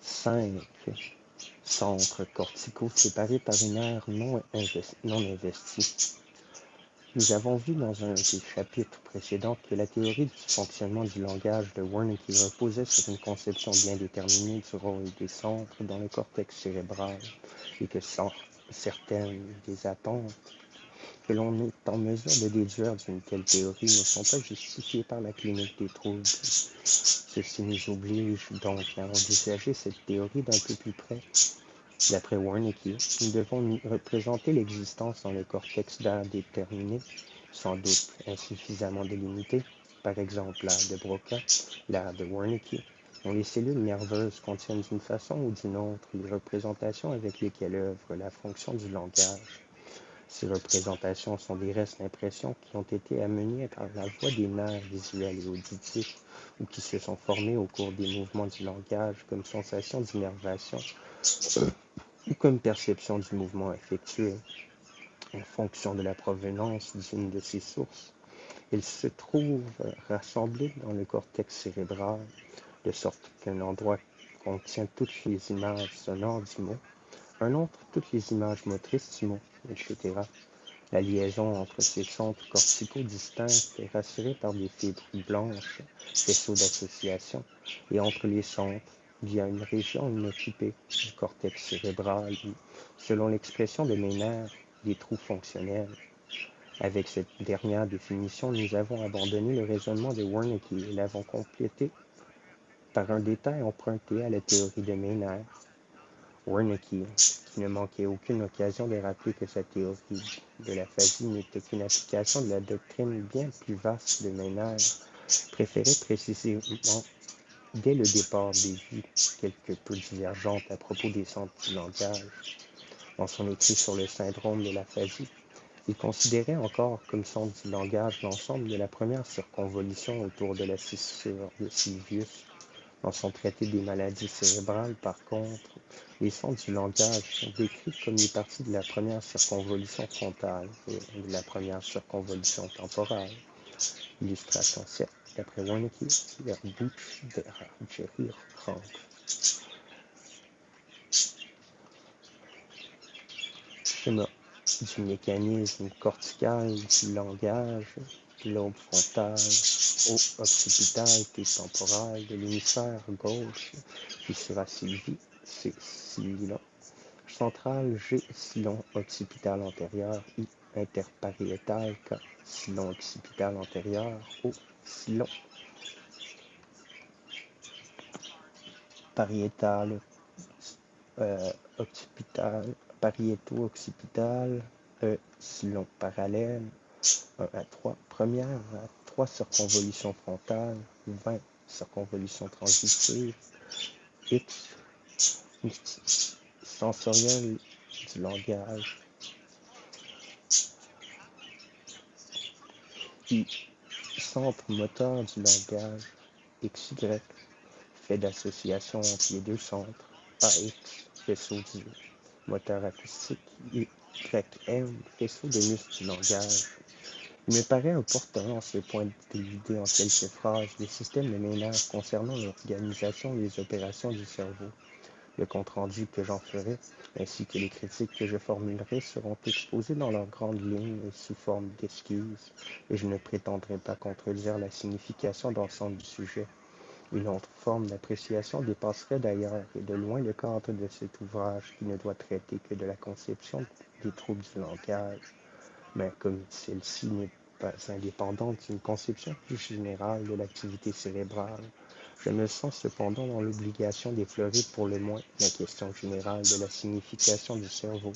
5 centres corticaux séparés par une aire non investie. Nous avons vu dans un des chapitres précédents que la théorie du fonctionnement du langage de Wernicke reposait sur une conception bien déterminée du rôle des centres dans le cortex cérébral et que certaines des attentes que l'on est en mesure de déduire d'une telle théorie ne sont pas justifiées par la clinique des troubles. Ceci nous oblige donc à envisager cette théorie d'un peu plus près. D'après Wernicke, nous devons représenter l'existence dans le cortex d'aires déterminées, sans doute insuffisamment délimitées, par exemple l'aire de Broca, l'aire de Wernicke, dont les cellules nerveuses contiennent d'une façon ou d'une autre les représentations avec lesquelles œuvre la fonction du langage. Ces représentations sont des restes d'impressions qui ont été amenées par la voie des nerfs visuels et auditifs ou qui se sont formés au cours des mouvements du langage comme sensation d'innervation ou comme perception du mouvement effectué. En fonction de la provenance d'une de ces sources, ils se trouvent rassemblés dans le cortex cérébral, de sorte qu'un endroit contient toutes les images sonores du mot, un autre toutes les images motrices du mot, etc. La liaison entre ces centres corticaux distincts est rassurée par des fibres blanches, faisceaux d'association, et entre les centres, via une région inoccupée du cortex cérébral ou, selon l'expression de Meiner, des trous fonctionnels. Avec cette dernière définition, nous avons abandonné le raisonnement de Wernicke et l'avons complété par un détail emprunté à la théorie de Meiner. Wernicke, qui ne manquait aucune occasion de rappeler que sa théorie de l'aphasie n'était qu'une application de la doctrine bien plus vaste de Meiner, préférait précisément, dès le départ, des vues quelque peu divergentes à propos des centres du langage. Dans son écrit sur le syndrome de l'aphasie, il considérait encore comme centre du langage l'ensemble de la première circonvolution autour de la scissure de Sylvius. Dans son traité des maladies cérébrales, par contre, les centres du langage sont décrits comme les parties de la première circonvolution frontale et de la première circonvolution temporale. Illustration 7, d'après Wernicke, vers Butch de Jerry Rank. Schéma du mécanisme cortical du langage, lobe frontal, haut occipital et temporal de l'hémisphère gauche, qui sera Sylvie, c'est Sylvie central G, sillon occipital antérieur, I, interpariétal, K, sillon occipital antérieur, O, sillon pariétal, occipital, pariéto-occipital, E, sillon parallèle, 1 à 3, première à 3 circonvolutions frontales, 20 circonvolutions transitives, X, sensoriel du langage, I, centre moteur du langage, XY, fait d'association entre les deux centres, AX, faisceau du moteur acoustique, et YM, faisceau de muscles du langage. Il me paraît important en ce point d'éluder en quelques phrases le système de Meiner concernant l'organisation et les opérations du cerveau. Le compte-rendu que j'en ferai, ainsi que les critiques que je formulerai seront exposés dans leurs grandes lignes et sous forme d'excuses, et je ne prétendrai pas contredire la signification d'ensemble du sujet. Une autre forme d'appréciation dépasserait d'ailleurs et de loin le cadre de cet ouvrage qui ne doit traiter que de la conception des troubles du langage, mais comme celle-ci n'est pas indépendante d'une conception plus générale de l'activité cérébrale, je me sens cependant dans l'obligation d'effleurer pour le moins la question générale de la signification du cerveau.